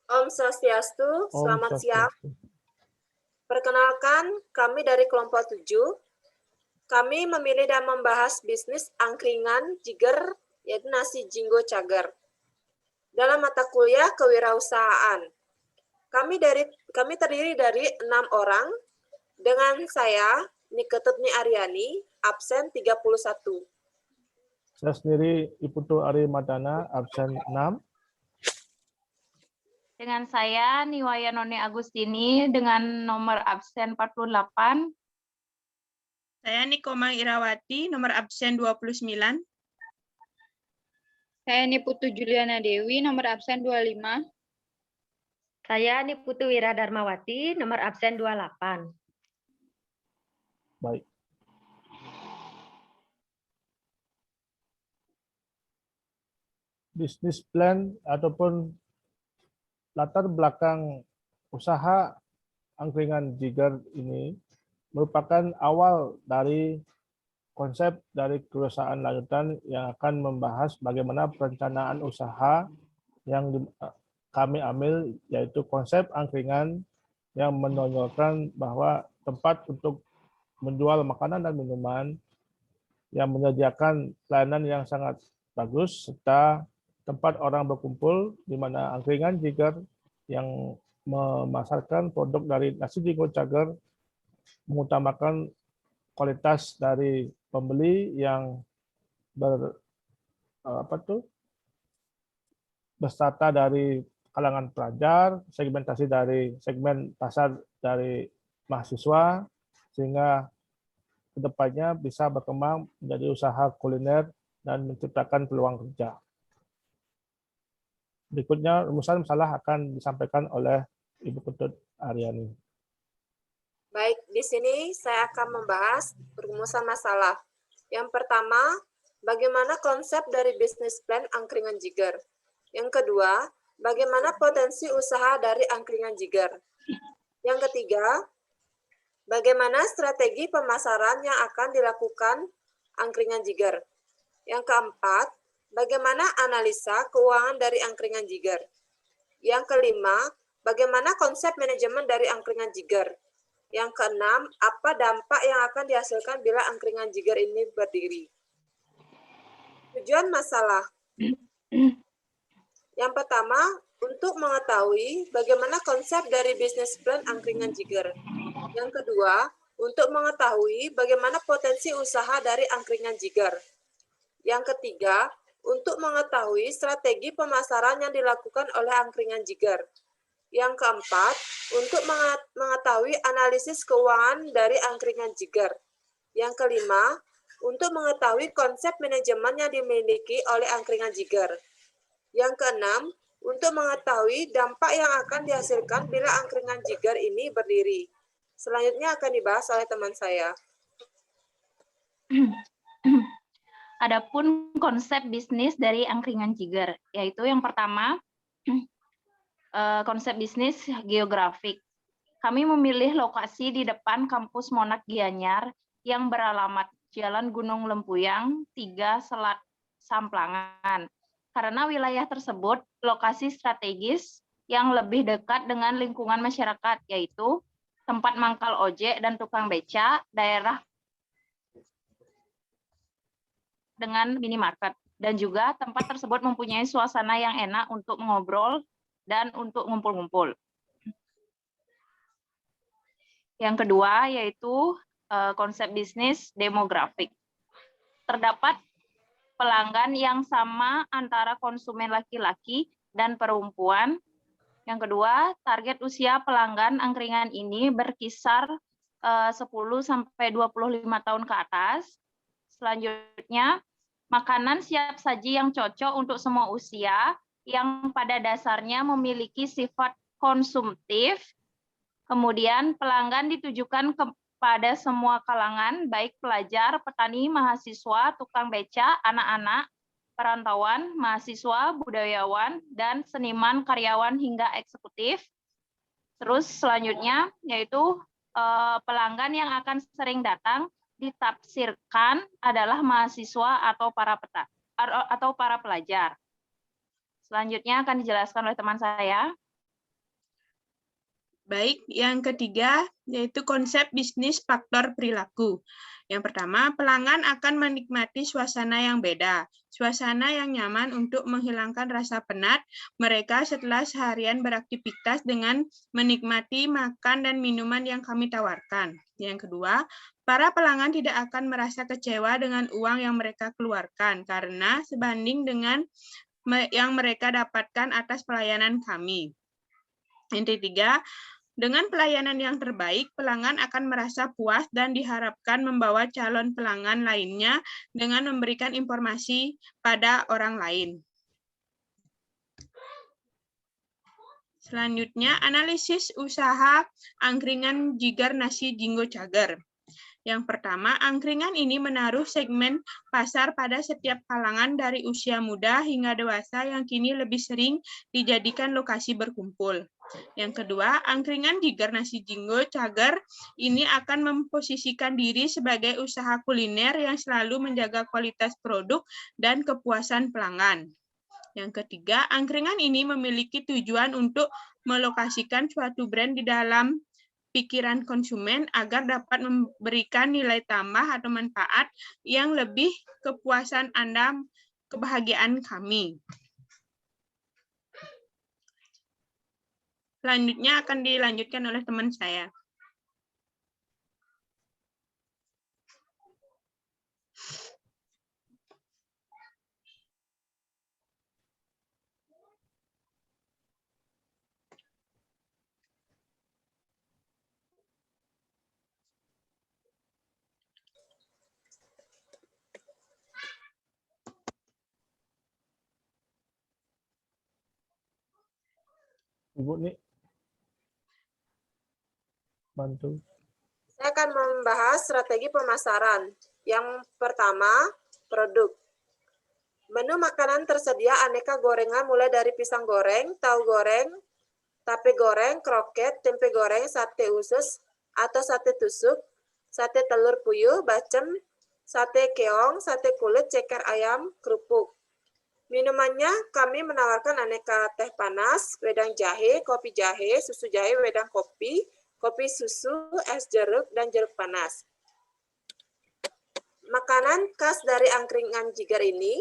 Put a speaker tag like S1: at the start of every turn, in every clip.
S1: Om Swastiastu,
S2: Om
S1: selamat siang.
S2: Swastiastu.
S1: Perkenalkan, kami dari kelompok 7. Kami memilih dan membahas bisnis angkringan Jiger, yaitu nasi jinggo cager, dalam mata kuliah kewirausahaan. Kami terdiri dari 6 orang, dengan saya, Niketutni Aryani, absen 31.
S2: Saya sendiri Iputu Ari Madana, absen 6.
S3: Dengan saya, Niwaya Noni Agustini, dengan nomor absen 48.
S4: Saya Nikomang Irawati, nomor absen 29.
S5: Saya Niputu Juliana Dewi, nomor absen 25.
S6: Saya Niputu Wira Darmawati, nomor absen 28.
S2: Baik. Bisnis plan ataupun latar belakang usaha angkringan Jiger ini merupakan awal dari konsep dari perusahaan lanjutan yang akan membahas bagaimana perencanaan usaha yang kami ambil, yaitu konsep angkringan yang menonjolkan bahwa tempat untuk menjual makanan dan minuman yang menyediakan pelayanan yang sangat bagus, serta tempat orang berkumpul, di mana angkringan Jiger yang memasarkan produk dari nasi jinggo cager mengutamakan kualitas dari pembeli yang berserta dari kalangan pelajar, segmentasi dari segmen pasar dari mahasiswa, sehingga kedepannya bisa berkembang menjadi usaha kuliner dan menciptakan peluang kerja. Berikutnya rumusan masalah akan disampaikan oleh Ibu Ketut Aryani.
S1: Baik, di sini saya akan membahas rumusan masalah. Yang pertama, bagaimana konsep dari bisnis plan angkringan Jiger. Yang kedua, bagaimana potensi usaha dari angkringan Jiger. Yang ketiga, bagaimana strategi pemasaran yang akan dilakukan angkringan Jiger. Yang keempat, bagaimana analisa keuangan dari angkringan Jiger. Yang kelima, bagaimana konsep manajemen dari angkringan Jiger. Yang keenam, apa dampak yang akan dihasilkan bila angkringan Jiger ini berdiri. Tujuan masalah. Yang pertama, untuk mengetahui bagaimana konsep dari bisnis plan angkringan Jiger. Yang kedua, untuk mengetahui bagaimana potensi usaha dari angkringan Jiger. Yang ketiga, untuk mengetahui strategi pemasaran yang dilakukan oleh angkringan Jiger. Yang keempat, untuk mengetahui analisis keuangan dari angkringan Jiger. Yang kelima, untuk mengetahui konsep manajemen yang dimiliki oleh angkringan Jiger. Yang keenam, untuk mengetahui dampak yang akan dihasilkan bila angkringan Jiger ini berdiri. Selanjutnya akan dibahas oleh teman saya.
S3: Adapun konsep bisnis dari angkringan Jiger, yaitu yang pertama, konsep bisnis geografik. Kami memilih lokasi di depan kampus Monak Gianyar yang beralamat Jalan Gunung Lempuyang, 3 Selat Samplangan. Karena wilayah tersebut lokasi strategis yang lebih dekat dengan lingkungan masyarakat, yaitu tempat mangkal ojek dan tukang beca, daerah dengan minimarket, dan juga tempat tersebut mempunyai suasana yang enak untuk mengobrol dan untuk ngumpul-ngumpul. Yang kedua yaitu konsep bisnis demografik. Terdapat pelanggan yang sama antara konsumen laki-laki dan perempuan. Yang kedua, target usia pelanggan angkringan ini berkisar 10 sampai 25 tahun ke atas. Selanjutnya, makanan siap saji yang cocok untuk semua usia, yang pada dasarnya memiliki sifat konsumtif. Kemudian pelanggan ditujukan kepada semua kalangan, baik pelajar, petani, mahasiswa, tukang beca, anak-anak, perantauan, mahasiswa, budayawan, dan seniman, karyawan, hingga eksekutif. Terus selanjutnya yaitu pelanggan yang akan sering datang ditafsirkan adalah mahasiswa atau para pelajar. Selanjutnya akan dijelaskan oleh teman saya.
S4: Baik, yang ketiga yaitu konsep bisnis faktor perilaku. Yang pertama, pelanggan akan menikmati suasana yang beda, suasana yang nyaman untuk menghilangkan rasa penat mereka setelah seharian beraktivitas dengan menikmati makan dan minuman yang kami tawarkan. Yang kedua, para pelanggan tidak akan merasa kecewa dengan uang yang mereka keluarkan karena sebanding dengan yang mereka dapatkan atas pelayanan kami. Yang ketiga, dengan pelayanan yang terbaik, pelanggan akan merasa puas dan diharapkan membawa calon pelanggan lainnya dengan memberikan informasi pada orang lain. Selanjutnya, analisis usaha angkringan Jigar Nasi Jinggo Cager. Yang pertama, angkringan ini menaruh segmen pasar pada setiap kalangan dari usia muda hingga dewasa yang kini lebih sering dijadikan lokasi berkumpul. Yang kedua, angkringan Jigar Nasi Jinggo Cager ini akan memposisikan diri sebagai usaha kuliner yang selalu menjaga kualitas produk dan kepuasan pelanggan. Yang ketiga, angkringan ini memiliki tujuan untuk melokasikan suatu brand di dalam pikiran konsumen agar dapat memberikan nilai tambah atau manfaat yang lebih kepuasan Anda, kebahagiaan kami. Selanjutnya akan dilanjutkan oleh teman saya.
S2: Ibu nih, bantu.
S1: Saya akan membahas strategi pemasaran. Yang pertama, produk. Menu makanan tersedia aneka gorengan mulai dari pisang goreng, tahu goreng, tape goreng, kroket, tempe goreng, sate usus atau sate tusuk, sate telur puyuh, bacem, sate keong, sate kulit, ceker ayam, kerupuk. Minumannya kami menawarkan aneka teh panas, wedang jahe, kopi jahe, susu jahe, wedang kopi, kopi susu, es jeruk, dan jeruk panas. Makanan khas dari angkringan Jigar ini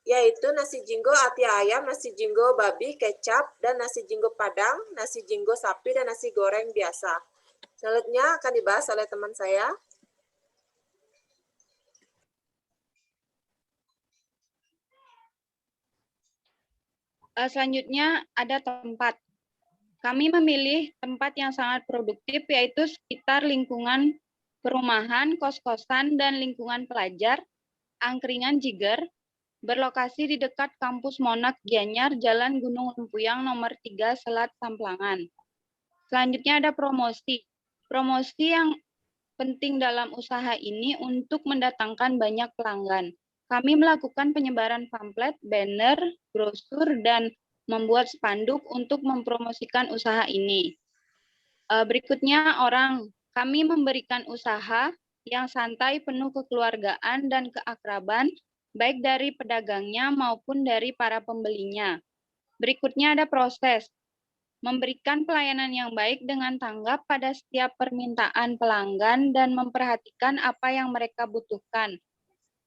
S1: yaitu nasi jinggo ati ayam, nasi jinggo babi, kecap, dan nasi jinggo padang, nasi jinggo sapi, dan nasi goreng biasa. Selanjutnya akan dibahas oleh teman saya.
S5: Selanjutnya ada tempat. Kami memilih tempat yang sangat produktif, yaitu sekitar lingkungan perumahan, kos-kosan, dan lingkungan pelajar. Angkringan Jigar berlokasi di dekat kampus Monak Gianyar, Jalan Gunung Lempuyang nomor 3, Selat Samplangan. Selanjutnya ada promosi. Promosi yang penting dalam usaha ini untuk mendatangkan banyak pelanggan. Kami melakukan penyebaran pamflet, banner, brosur, dan membuat spanduk untuk mempromosikan usaha ini. Berikutnya orang. Kami memberikan usaha yang santai, penuh kekeluargaan dan keakraban, baik dari pedagangnya maupun dari para pembelinya. Berikutnya ada proses. Memberikan pelayanan yang baik dengan tanggap pada setiap permintaan pelanggan dan memperhatikan apa yang mereka butuhkan.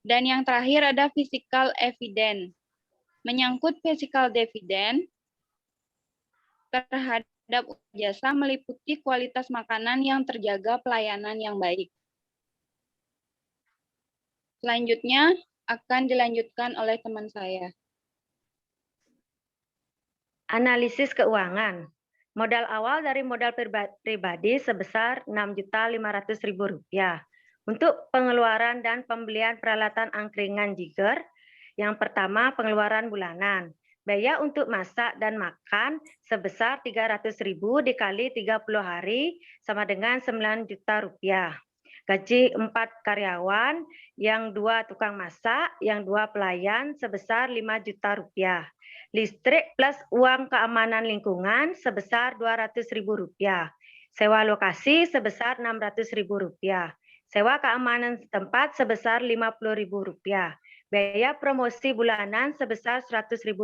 S5: Dan yang terakhir ada physical evidence. Menyangkut physical evidence terhadap jasa meliputi kualitas makanan yang terjaga, pelayanan yang baik. Selanjutnya akan dilanjutkan oleh teman saya.
S6: Analisis keuangan. Modal awal dari modal pribadi sebesar Rp6.500.000 untuk pengeluaran dan pembelian peralatan angkringan Jigar. Yang pertama, pengeluaran bulanan. Biaya untuk masak dan makan sebesar Rp300.000 dikali 30 hari sama dengan Rp9 juta. Gaji 4 karyawan, yang 2 tukang masak, yang 2 pelayan sebesar Rp5 juta. Listrik plus uang keamanan lingkungan sebesar Rp200.000. Sewa lokasi sebesar Rp600.000. Sewa keamanan setempat sebesar Rp50.000. Biaya promosi bulanan sebesar Rp100.000.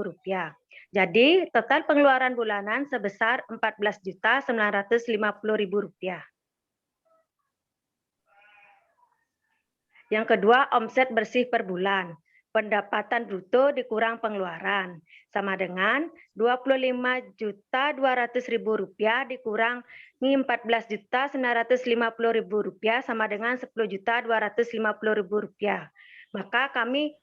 S6: Jadi total pengeluaran bulanan sebesar Rp14.950.000. Yang kedua, omset bersih per bulan. Pendapatan bruto dikurang pengeluaran. Sama dengan Rp25.200.000 dikurang Rp14.950.000 sama dengan Rp10.250.000. Maka kami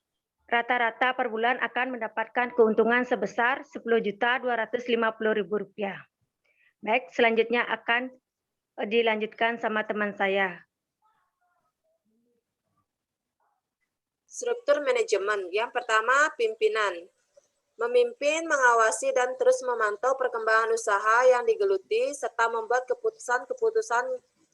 S6: rata-rata per bulan akan mendapatkan keuntungan sebesar Rp10.250.000. Baik, selanjutnya akan dilanjutkan sama teman saya.
S1: Struktur manajemen. Yang pertama, pimpinan. Memimpin, mengawasi, dan terus memantau perkembangan usaha yang digeluti, serta membuat keputusan-keputusan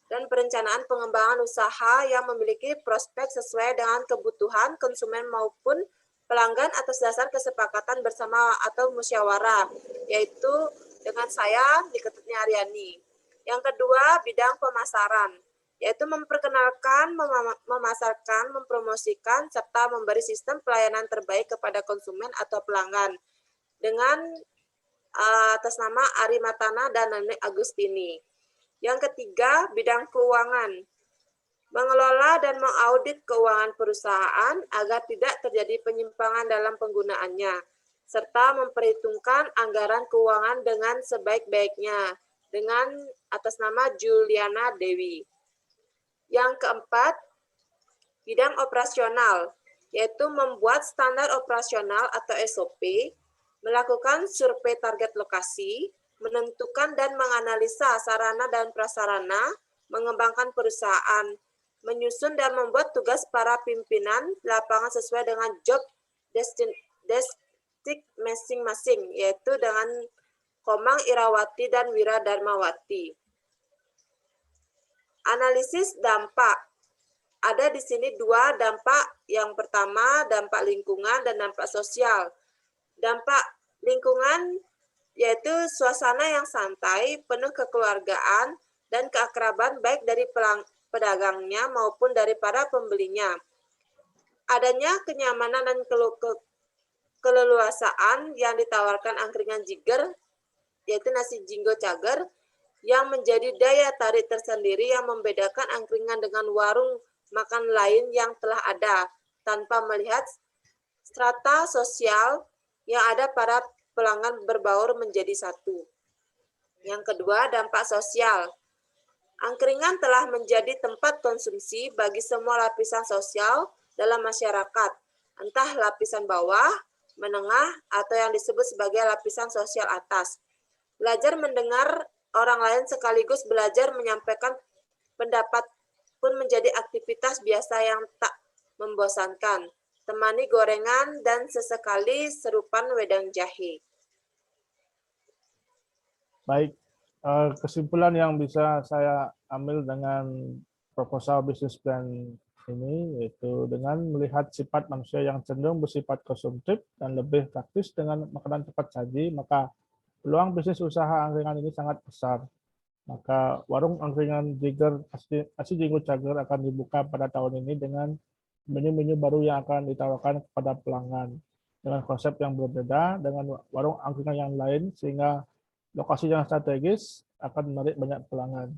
S1: dan perencanaan pengembangan usaha yang memiliki prospek sesuai dengan kebutuhan konsumen maupun pelanggan atas dasar kesepakatan bersama atau musyawarah, yaitu dengan saya, Niketutnya Aryani. Yang kedua, bidang pemasaran, yaitu memperkenalkan, memasarkan, mempromosikan, serta memberi sistem pelayanan terbaik kepada konsumen atau pelanggan dengan atas nama Ari Matana dan Nani Agustini. Yang ketiga, bidang keuangan, mengelola dan mengaudit keuangan perusahaan agar tidak terjadi penyimpangan dalam penggunaannya, serta memperhitungkan anggaran keuangan dengan sebaik-baiknya dengan atas nama Juliana Dewi. Yang keempat, bidang operasional, yaitu membuat standar operasional atau SOP, melakukan survei target lokasi, menentukan dan menganalisa sarana dan prasarana, mengembangkan perusahaan, menyusun dan membuat tugas para pimpinan lapangan sesuai dengan job desk masing-masing, yaitu dengan Komang Irawati dan Wira Darmawati. Analisis dampak. Ada di sini dua dampak. Yang pertama, dampak lingkungan dan dampak sosial. Dampak lingkungan yaitu suasana yang santai, penuh kekeluargaan dan keakraban baik dari pedagangnya maupun dari para pembelinya. Adanya kenyamanan dan keleluasaan yang ditawarkan angkringan Jiger, yaitu nasi Jinggo Cager, yang menjadi daya tarik tersendiri yang membedakan angkringan dengan warung makan lain yang telah ada, tanpa melihat strata sosial yang ada para pelanggan berbaur menjadi satu. Yang kedua, dampak sosial. Angkringan telah menjadi tempat konsumsi bagi semua lapisan sosial dalam masyarakat, entah lapisan bawah, menengah, atau yang disebut sebagai lapisan sosial atas. Belajar mendengar orang lain sekaligus belajar menyampaikan pendapat pun menjadi aktivitas biasa yang tak membosankan. Temani gorengan dan sesekali serupan wedang jahe.
S2: Baik, kesimpulan yang bisa saya ambil dengan proposal bisnis plan ini yaitu dengan melihat sifat manusia yang cenderung bersifat konsumtif dan lebih praktis dengan makanan cepat saji, maka peluang bisnis usaha angkringan ini sangat besar. Maka warung angkringan Jiger Nasi Jinggo Cager akan dibuka pada tahun ini dengan menu-menu baru yang akan ditawarkan kepada pelanggan dengan konsep yang berbeda dengan warung angkringan yang lain, sehingga lokasi yang strategis akan menarik banyak pelanggan.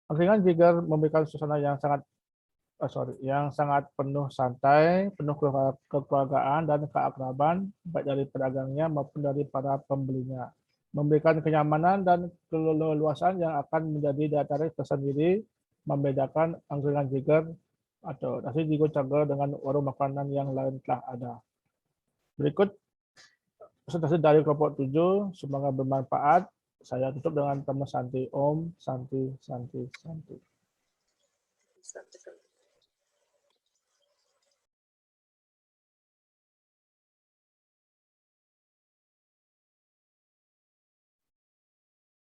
S2: Angkringan Jiger memberikan suasana yang sangat penuh santai, penuh kekeluargaan dan keakraban baik dari pedagangnya maupun dari para pembelinya, memberikan kenyamanan dan keleluasaan yang akan menjadi daya tarik tersendiri membedakan angkringan Jiger atau Nasi Jinggo Cager dengan warung makanan yang lain telah ada. Berikut presentasi dari kelompok 7, semoga bermanfaat. Saya tutup dengan tema Santi Om, Santi, Santi, Santi.